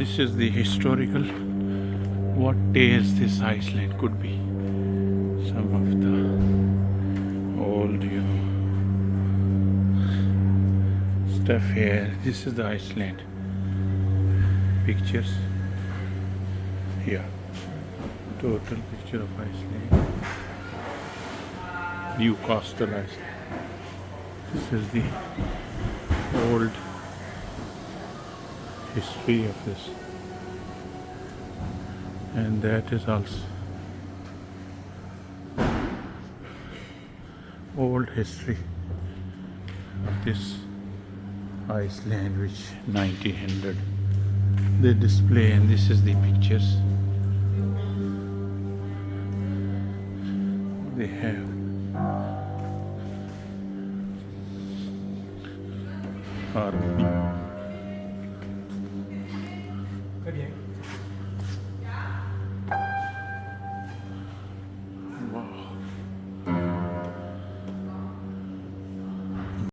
This is the historical. What days this Iceland could be. Some of the old, stuff here. This is the Iceland pictures. Here, total picture of Iceland. New coastal Iceland. This is the old history of this, and that is also old history of this Iceland, which 1900 they display, and this is the pictures they have. Are